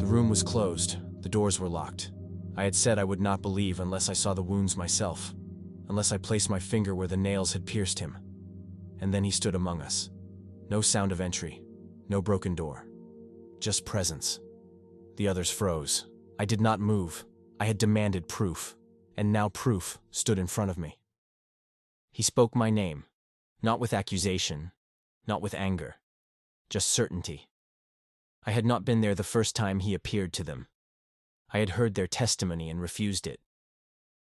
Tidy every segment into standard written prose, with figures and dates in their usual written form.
room was closed, the doors were locked. I had said I would not believe unless I saw the wounds myself, unless I placed my finger where the nails had pierced him. And then he stood among us. No sound of entry, no broken door. Just presence. The others froze. I did not move. I had demanded proof, and now proof stood in front of me. He spoke my name, not with accusation, not with anger, just certainty. I had not been there the first time he appeared to them. I had heard their testimony and refused it.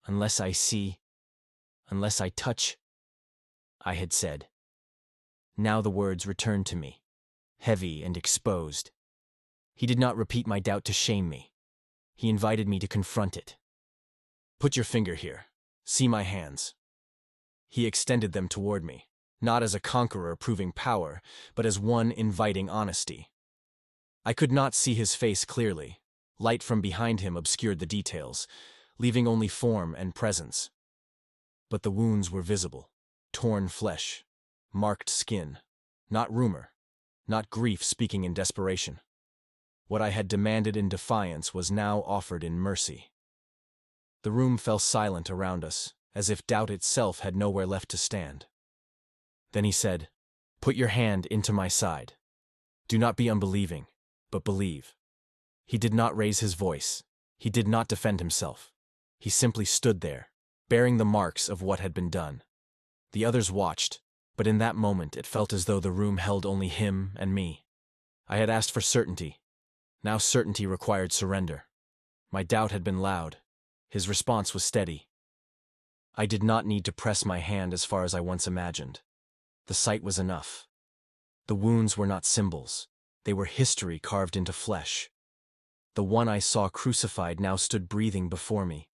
Unless I see, unless I touch, I had said. Now the words returned to me, heavy and exposed. He did not repeat my doubt to shame me. He invited me to confront it. Put your finger here. See my hands. He extended them toward me, not as a conqueror proving power, but as one inviting honesty. I could not see his face clearly. Light from behind him obscured the details, leaving only form and presence. But the wounds were visible, torn flesh, marked skin, not rumor, not grief speaking in desperation. What I had demanded in defiance was now offered in mercy. The room fell silent around us, as if doubt itself had nowhere left to stand. Then he said, "Put your hand into my side. Do not be unbelieving, but believe." He did not raise his voice. He did not defend himself. He simply stood there, bearing the marks of what had been done. The others watched, but in that moment it felt as though the room held only him and me. I had asked for certainty. Now certainty required surrender. My doubt had been loud. His response was steady. I did not need to press my hand as far as I once imagined. The sight was enough. The wounds were not symbols. They were history carved into flesh. The one I saw crucified now stood breathing before me.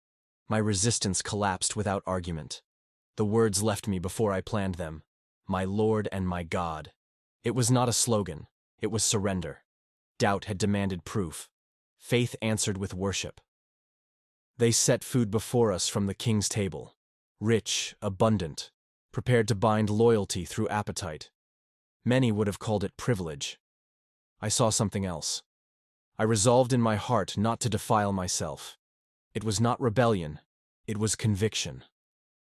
My resistance collapsed without argument. The words left me before I planned them. My Lord and my God. It was not a slogan. It was surrender. Doubt had demanded proof. Faith answered with worship. They set food before us from the king's table. Rich, abundant, prepared to bind loyalty through appetite. Many would have called it privilege. I saw something else. I resolved in my heart not to defile myself. It was not rebellion, it was conviction.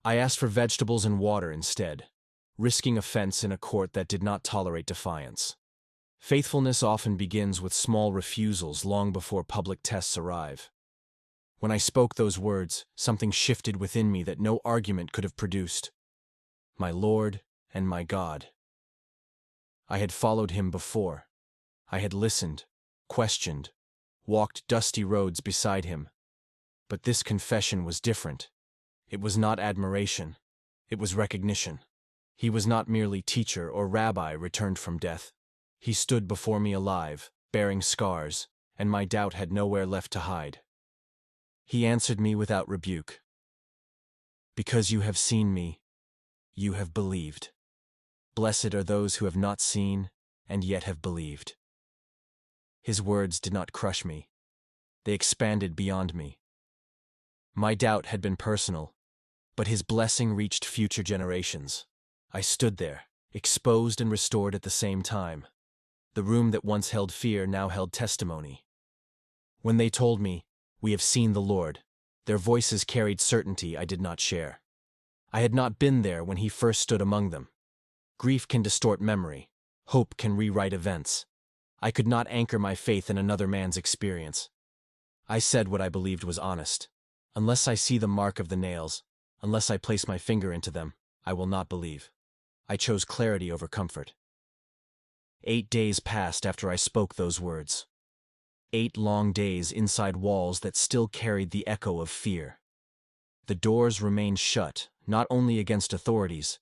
I asked for vegetables and water instead, risking offense in a court that did not tolerate defiance. Faithfulness often begins with small refusals long before public tests arrive. When I spoke those words, something shifted within me that no argument could have produced. My Lord and my God. I had followed him before. I had listened, questioned, walked dusty roads beside him. But this confession was different. It was not admiration. It was recognition. He was not merely teacher or rabbi returned from death. He stood before me alive, bearing scars, and my doubt had nowhere left to hide. He answered me without rebuke. Because you have seen me, you have believed. Blessed are those who have not seen and yet have believed. His words did not crush me. They expanded beyond me. My doubt had been personal, but his blessing reached future generations. I stood there, exposed and restored at the same time. The room that once held fear now held testimony. When they told me, "We have seen the Lord," their voices carried certainty I did not share. I had not been there when he first stood among them. Grief can distort memory. Hope can rewrite events. I could not anchor my faith in another man's experience. I said what I believed was honest. Unless I see the mark of the nails, unless I place my finger into them, I will not believe. I chose clarity over comfort. 8 days passed after I spoke those words. 8 long days inside walls that still carried the echo of fear. The doors remained shut, not only against authorities,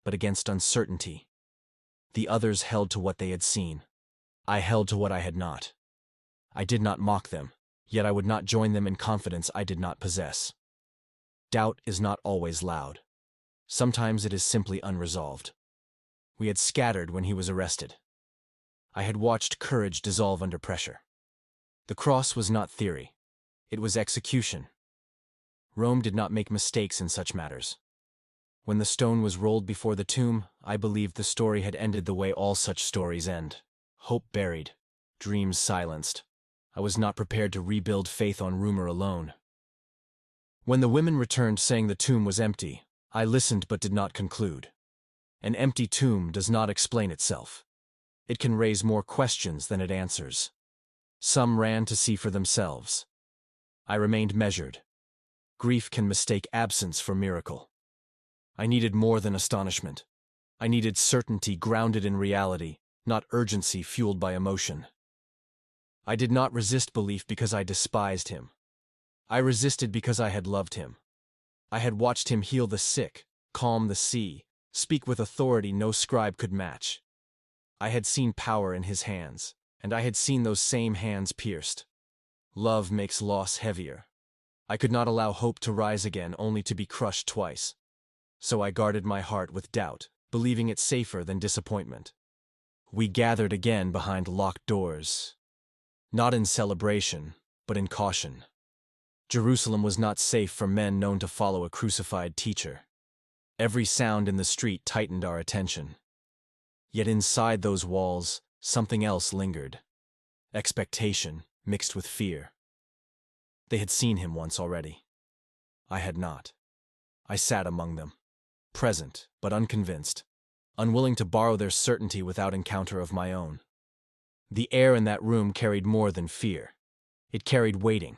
but against uncertainty. The others held to what they had seen. I held to what I had not. I did not mock them, yet I would not join them in confidence I did not possess. Doubt is not always loud. Sometimes it is simply unresolved. We had scattered when he was arrested. I had watched courage dissolve under pressure. The cross was not theory. It was execution. Rome did not make mistakes in such matters. When the stone was rolled before the tomb, I believed the story had ended the way all such stories end. Hope buried, dreams silenced. I was not prepared to rebuild faith on rumor alone. When the women returned saying the tomb was empty, I listened but did not conclude. An empty tomb does not explain itself. It can raise more questions than it answers. Some ran to see for themselves. I remained measured. Grief can mistake absence for miracle. I needed more than astonishment. I needed certainty grounded in reality, not urgency fueled by emotion. I did not resist belief because I despised him. I resisted because I had loved him. I had watched him heal the sick, calm the sea, speak with authority no scribe could match. I had seen power in his hands, and I had seen those same hands pierced. Love makes loss heavier. I could not allow hope to rise again only to be crushed twice. So I guarded my heart with doubt, believing it safer than disappointment. We gathered again behind locked doors. Not in celebration, but in caution. Jerusalem was not safe for men known to follow a crucified teacher. Every sound in the street tightened our attention. Yet inside those walls, something else lingered. Expectation mixed with fear. They had seen him once already. I had not. I sat among them, present but unconvinced, unwilling to borrow their certainty without encounter of my own. The air in that room carried more than fear. It carried waiting.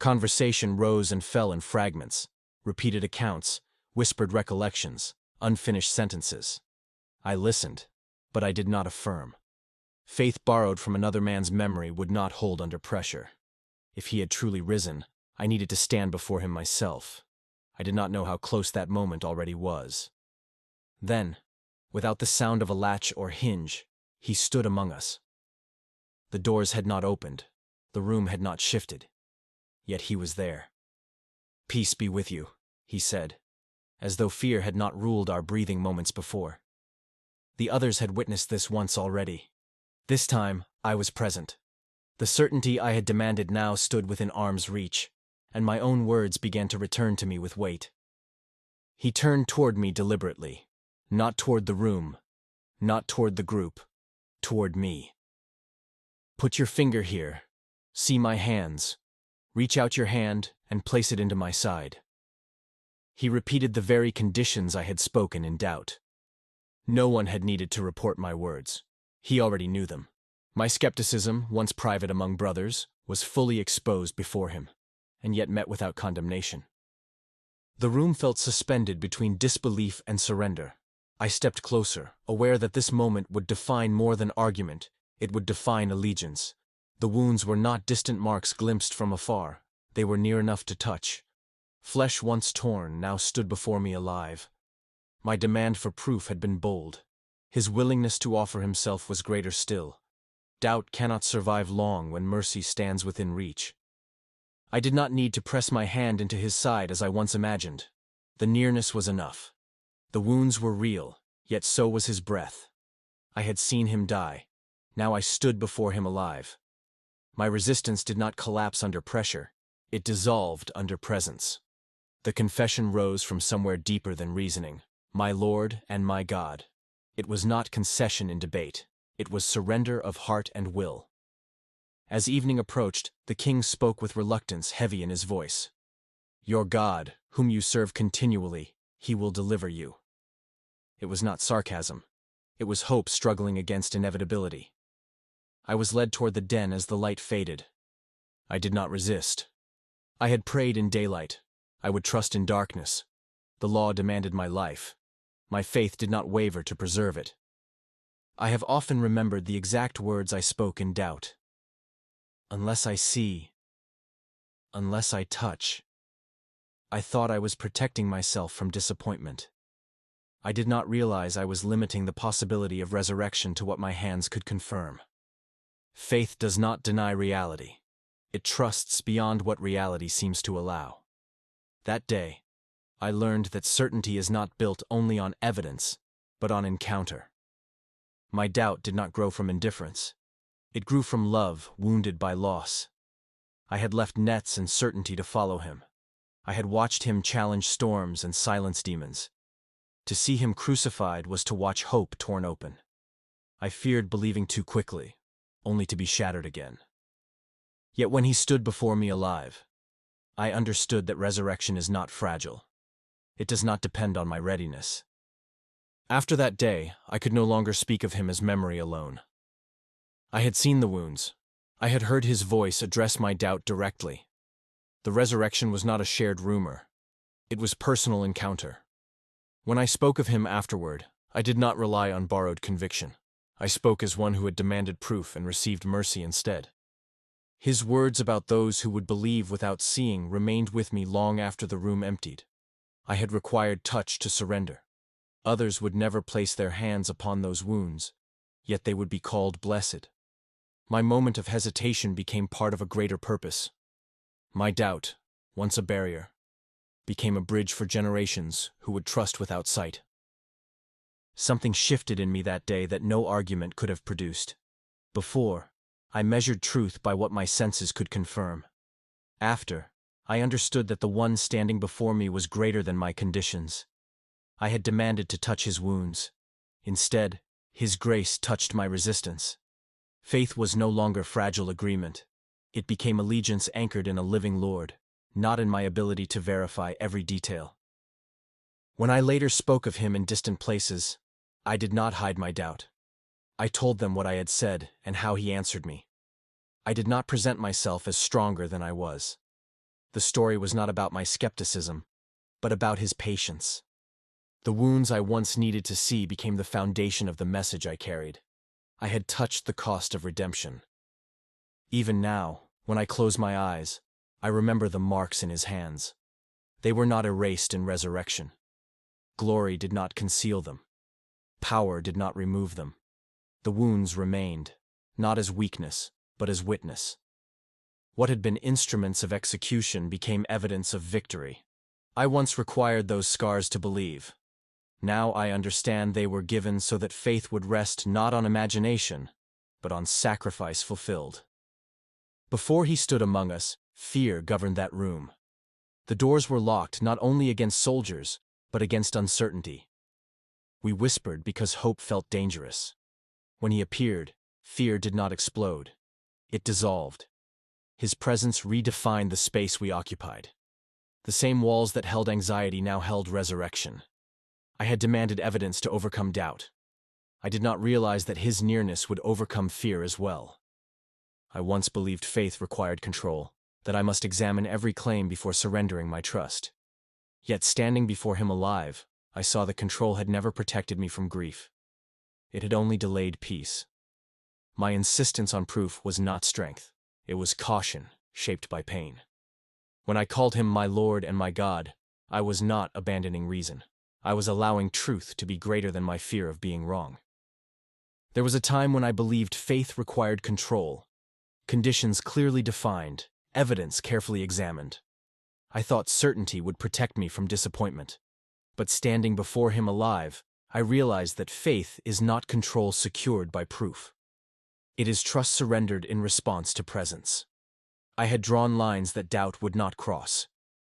Conversation rose and fell in fragments, repeated accounts, whispered recollections, unfinished sentences. I listened, but I did not affirm. Faith borrowed from another man's memory would not hold under pressure. If he had truly risen, I needed to stand before him myself. I did not know how close that moment already was. Then, without the sound of a latch or hinge, he stood among us. The doors had not opened, the room had not shifted, yet he was there. "Peace be with you," he said, as though fear had not ruled our breathing moments before. The others had witnessed this once already. This time, I was present. The certainty I had demanded now stood within arm's reach, and my own words began to return to me with weight. He turned toward me deliberately, not toward the room, not toward the group, toward me. "Put your finger here. See my hands. Reach out your hand and place it into my side." He repeated the very conditions I had spoken in doubt. No one had needed to report my words. He already knew them. My skepticism, once private among brothers, was fully exposed before him, and yet met without condemnation. The room felt suspended between disbelief and surrender. I stepped closer, aware that this moment would define more than argument, it would define allegiance. The wounds were not distant marks glimpsed from afar, they were near enough to touch. Flesh once torn now stood before me alive. My demand for proof had been bold. His willingness to offer himself was greater still. Doubt cannot survive long when mercy stands within reach. I did not need to press my hand into his side as I once imagined. The nearness was enough. The wounds were real, yet so was his breath. I had seen him die. Now I stood before him alive. My resistance did not collapse under pressure. It dissolved under presence. The confession rose from somewhere deeper than reasoning. My Lord and my God. It was not concession in debate. It was surrender of heart and will. As evening approached, the king spoke with reluctance heavy in his voice. "Your God, whom you serve continually, he will deliver you." It was not sarcasm. It was hope struggling against inevitability. I was led toward the den as the light faded. I did not resist. I had prayed in daylight. I would trust in darkness. The law demanded my life. My faith did not waver to preserve it. I have often remembered the exact words I spoke in doubt. Unless I see, unless I touch. I thought I was protecting myself from disappointment. I did not realize I was limiting the possibility of resurrection to what my hands could confirm. Faith does not deny reality. It trusts beyond what reality seems to allow. That day, I learned that certainty is not built only on evidence, but on encounter. My doubt did not grow from indifference. It grew from love wounded by loss. I had left nets and certainty to follow him. I had watched him challenge storms and silence demons. To see him crucified was to watch hope torn open. I feared believing too quickly, only to be shattered again. Yet when he stood before me alive, I understood that resurrection is not fragile. It does not depend on my readiness. After that day, I could no longer speak of him as memory alone. I had seen the wounds. I had heard his voice address my doubt directly. The resurrection was not a shared rumor. It was personal encounter. When I spoke of him afterward, I did not rely on borrowed conviction. I spoke as one who had demanded proof and received mercy instead. His words about those who would believe without seeing remained with me long after the room emptied. I had required touch to surrender. Others would never place their hands upon those wounds, yet they would be called blessed. My moment of hesitation became part of a greater purpose. My doubt, once a barrier, became a bridge for generations who would trust without sight. Something shifted in me that day that no argument could have produced. Before, I measured truth by what my senses could confirm. After, I understood that the one standing before me was greater than my conditions. I had demanded to touch his wounds. Instead, his grace touched my resistance. Faith was no longer fragile agreement. It became allegiance anchored in a living Lord, not in my ability to verify every detail. When I later spoke of him in distant places, I did not hide my doubt. I told them what I had said and how he answered me. I did not present myself as stronger than I was. The story was not about my skepticism, but about his patience. The wounds I once needed to see became the foundation of the message I carried. I had touched the cost of redemption. Even now, when I close my eyes, I remember the marks in his hands. They were not erased in resurrection. Glory did not conceal them. Power did not remove them. The wounds remained, not as weakness, but as witness. What had been instruments of execution became evidence of victory. I once required those scars to believe. Now I understand they were given so that faith would rest not on imagination, but on sacrifice fulfilled. Before he stood among us, fear governed that room. The doors were locked not only against soldiers, but against uncertainty. We whispered because hope felt dangerous. When he appeared, fear did not explode. It dissolved. His presence redefined the space we occupied. The same walls that held anxiety now held resurrection. I had demanded evidence to overcome doubt. I did not realize that his nearness would overcome fear as well. I once believed faith required control, that I must examine every claim before surrendering my trust. Yet standing before him alive, I saw that control had never protected me from grief. It had only delayed peace. My insistence on proof was not strength. It was caution, shaped by pain. When I called him my Lord and my God, I was not abandoning reason. I was allowing truth to be greater than my fear of being wrong. There was a time when I believed faith required control, conditions clearly defined, evidence carefully examined. I thought certainty would protect me from disappointment. But standing before him alive, I realized that faith is not control secured by proof. It is trust surrendered in response to presence. I had drawn lines that doubt would not cross.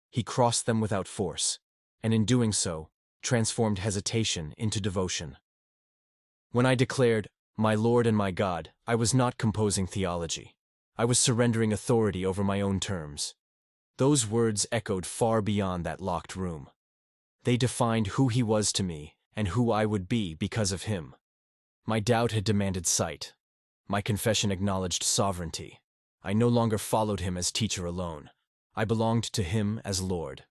He crossed them without force, and in doing so, transformed hesitation into devotion. When I declared, "My Lord and my God," I was not composing theology. I was surrendering authority over my own terms. Those words echoed far beyond that locked room. They defined who he was to me and who I would be because of him. My doubt had demanded sight. My confession acknowledged sovereignty. I no longer followed him as teacher alone. I belonged to him as Lord.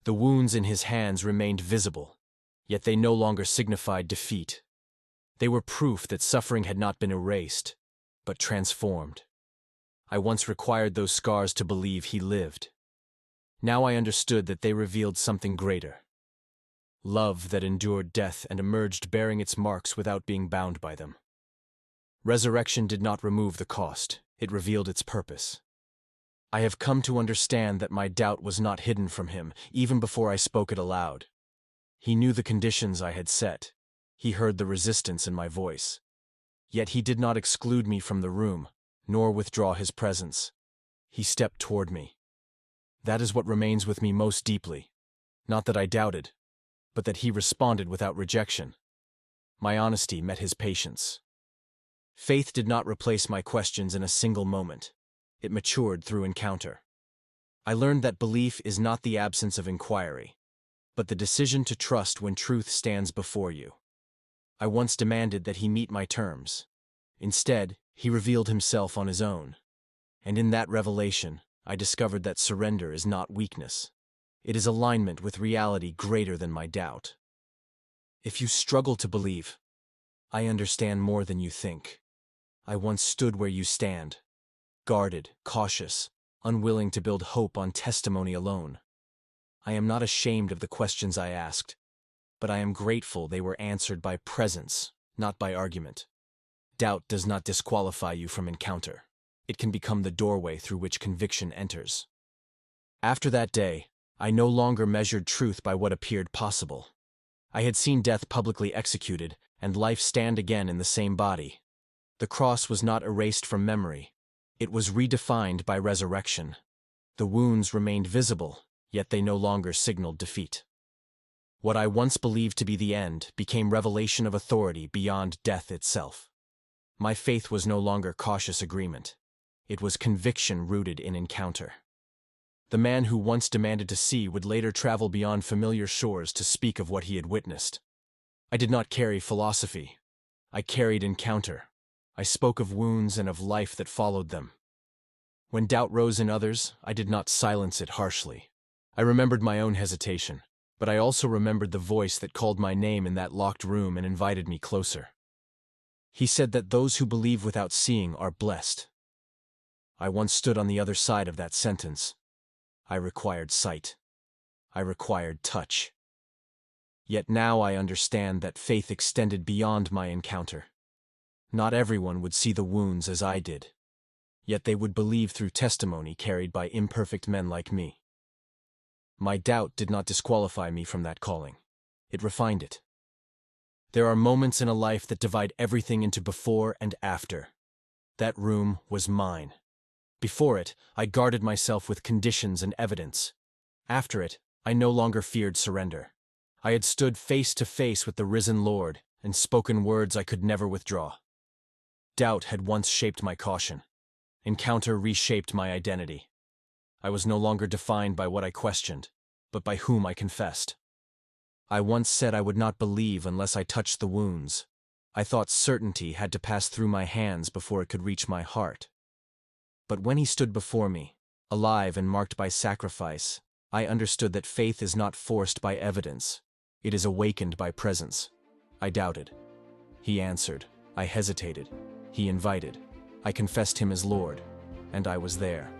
The wounds in his hands remained visible, yet they no longer signified defeat. They were proof that suffering had not been erased, but transformed. I once required those scars to believe he lived. Now I understood that they revealed something greater. Love that endured death and emerged bearing its marks without being bound by them. Resurrection did not remove the cost, it revealed its purpose. I have come to understand that my doubt was not hidden from him, even before I spoke it aloud. He knew the conditions I had set. He heard the resistance in my voice. Yet he did not exclude me from the room, nor withdraw his presence. He stepped toward me. That is what remains with me most deeply. Not that I doubted, but that he responded without rejection. My honesty met his patience. Faith did not replace my questions in a single moment. It matured through encounter. I learned that belief is not the absence of inquiry, but the decision to trust when truth stands before you. I once demanded that he meet my terms. Instead, he revealed himself on his own. And in that revelation, I discovered that surrender is not weakness. It is alignment with reality greater than my doubt. If you struggle to believe, I understand more than you think. I once stood where you stand, guarded, cautious, unwilling to build hope on testimony alone. I am not ashamed of the questions I asked, but I am grateful they were answered by presence, not by argument. Doubt does not disqualify you from encounter. It can become the doorway through which conviction enters. After that day, I no longer measured truth by what appeared possible. I had seen death publicly executed and life stand again in the same body. The cross was not erased from memory. It was redefined by resurrection. The wounds remained visible, yet they no longer signaled defeat. What I once believed to be the end became revelation of authority beyond death itself. My faith was no longer cautious agreement. It was conviction rooted in encounter. The man who once demanded to see would later travel beyond familiar shores to speak of what he had witnessed. I did not carry philosophy. I carried encounter. I spoke of wounds and of life that followed them. When doubt rose in others, I did not silence it harshly. I remembered my own hesitation, but I also remembered the voice that called my name in that locked room and invited me closer. He said that those who believe without seeing are blessed. I once stood on the other side of that sentence. I required sight. I required touch. Yet now I understand that faith extended beyond my encounter. Not everyone would see the wounds as I did, yet they would believe through testimony carried by imperfect men like me. My doubt did not disqualify me from that calling. It refined it. There are moments in a life that divide everything into before and after. That room was mine. Before it, I guarded myself with conditions and evidence. After it, I no longer feared surrender. I had stood face to face with the risen Lord and spoken words I could never withdraw. Doubt had once shaped my caution. Encounter reshaped my identity. I was no longer defined by what I questioned, but by whom I confessed. I once said I would not believe unless I touched the wounds. I thought certainty had to pass through my hands before it could reach my heart. But when he stood before me, alive and marked by sacrifice, I understood that faith is not forced by evidence. It is awakened by presence. I doubted. He answered. I hesitated. He invited. I confessed him as Lord, and I was there.